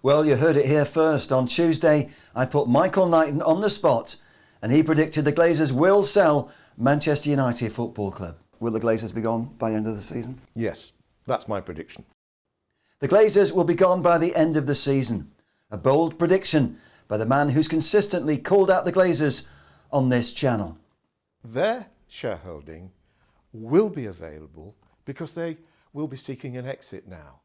Well, you heard it here first. On Tuesday, I put Michael Knighton on the spot and he predicted the Glazers will sell Manchester United Football Club. Will the Glazers be gone by the end of the season? Yes, that's my prediction. The Glazers will be gone by the end of the season. A bold prediction by the man who's consistently called out the Glazers on this channel. Their shareholding will be available because they will be seeking an exit now.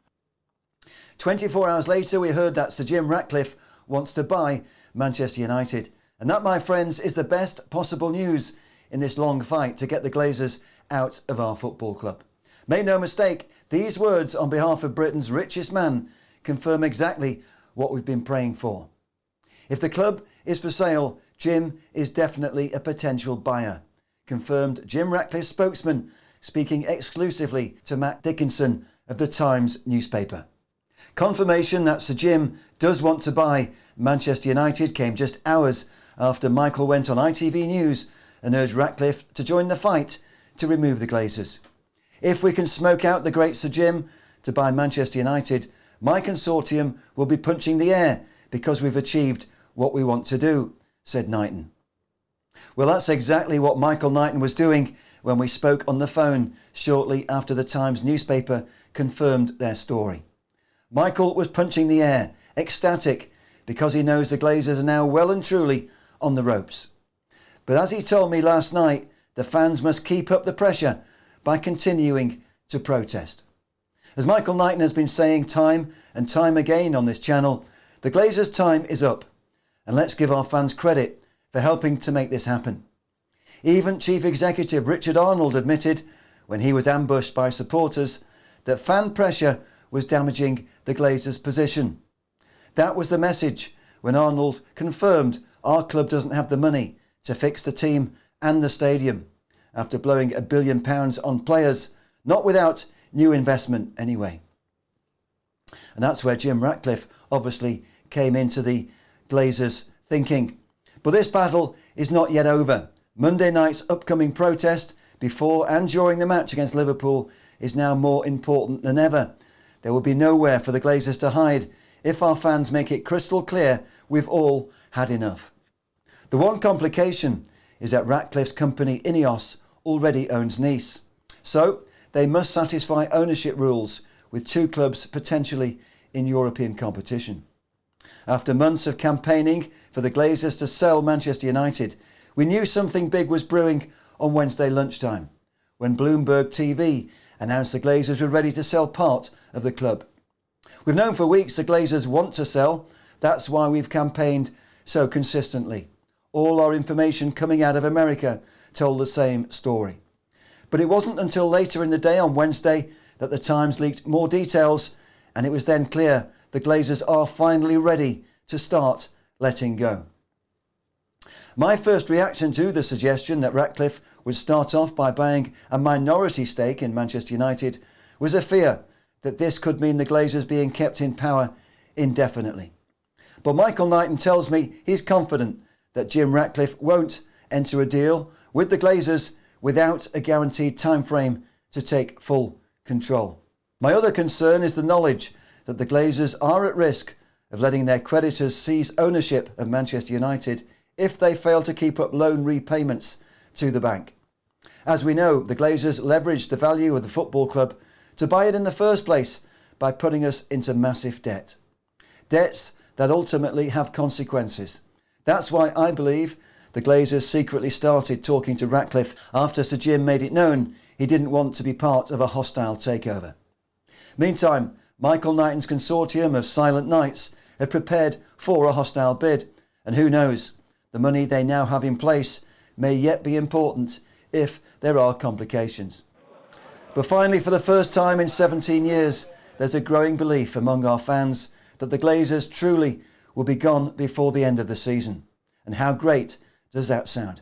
24 hours later, we heard that Sir Jim Ratcliffe wants to buy Manchester United. And that, my friends, is the best possible news in this long fight to get the Glazers out of our football club. Make no mistake, these words on behalf of Britain's richest man confirm exactly what we've been praying for. If the club is for sale, Jim is definitely a potential buyer, confirmed Jim Ratcliffe's spokesman, speaking exclusively to Matt Dickinson of the Times newspaper. Confirmation that Sir Jim does want to buy Manchester United came just hours after Michael went on ITV News and urged Ratcliffe to join the fight to remove the Glazers. If we can smoke out the great Sir Jim to buy Manchester United, my consortium will be punching the air because we've achieved what we want to do, said Knighton. Well, that's exactly what Michael Knighton was doing when we spoke on the phone shortly after the Times newspaper confirmed their story. Michael was punching the air, ecstatic, because he knows the Glazers are now well and truly on the ropes. But as he told me last night, the fans must keep up the pressure by continuing to protest. As Michael Knighton has been saying time and time again on this channel, the Glazers' time is up. And let's give our fans credit for helping to make this happen. Even Chief Executive Richard Arnold admitted, when he was ambushed by supporters, that fan pressure was damaging the Glazers' position. That was the message when Arnold confirmed our club doesn't have the money to fix the team and the stadium, after blowing £1 billion on players, not without new investment anyway. And that's where Jim Ratcliffe obviously came into the Glazers' thinking. But this battle is not yet over. Monday night's upcoming protest before and during the match against Liverpool is now more important than ever. There will be nowhere for the Glazers to hide if our fans make it crystal clear we've all had enough. The one complication is that Ratcliffe's company Ineos already owns Nice. So they must satisfy ownership rules with two clubs potentially in European competition. After months of campaigning for the Glazers to sell Manchester United, we knew something big was brewing on Wednesday lunchtime, when Bloomberg TV announced the Glazers were ready to sell part of the club. We've known for weeks the Glazers want to sell. That's why we've campaigned so consistently. All our information coming out of America told the same story. But it wasn't until later in the day on Wednesday that the Times leaked more details, and it was then clear the Glazers are finally ready to start letting go. My first reaction to the suggestion that Ratcliffe would start off by buying a minority stake in Manchester United was a fear that this could mean the Glazers being kept in power indefinitely. But Michael Knighton tells me he's confident that Jim Ratcliffe won't enter a deal with the Glazers without a guaranteed time frame to take full control. My other concern is the knowledge that the Glazers are at risk of letting their creditors seize ownership of Manchester United if they fail to keep up loan repayments to the bank. As we know, the Glazers leveraged the value of the football club to buy it in the first place by putting us into massive debt. Debts that ultimately have consequences. That's why I believe the Glazers secretly started talking to Ratcliffe after Sir Jim made it known he didn't want to be part of a hostile takeover. Meantime, Michael Knighton's consortium of silent knights had prepared for a hostile bid, and who knows, the money they now have in place may yet be important if there are complications. But finally, for the first time in 17 years, there's a growing belief among our fans that the Glazers truly will be gone before the end of the season. And how great does that sound?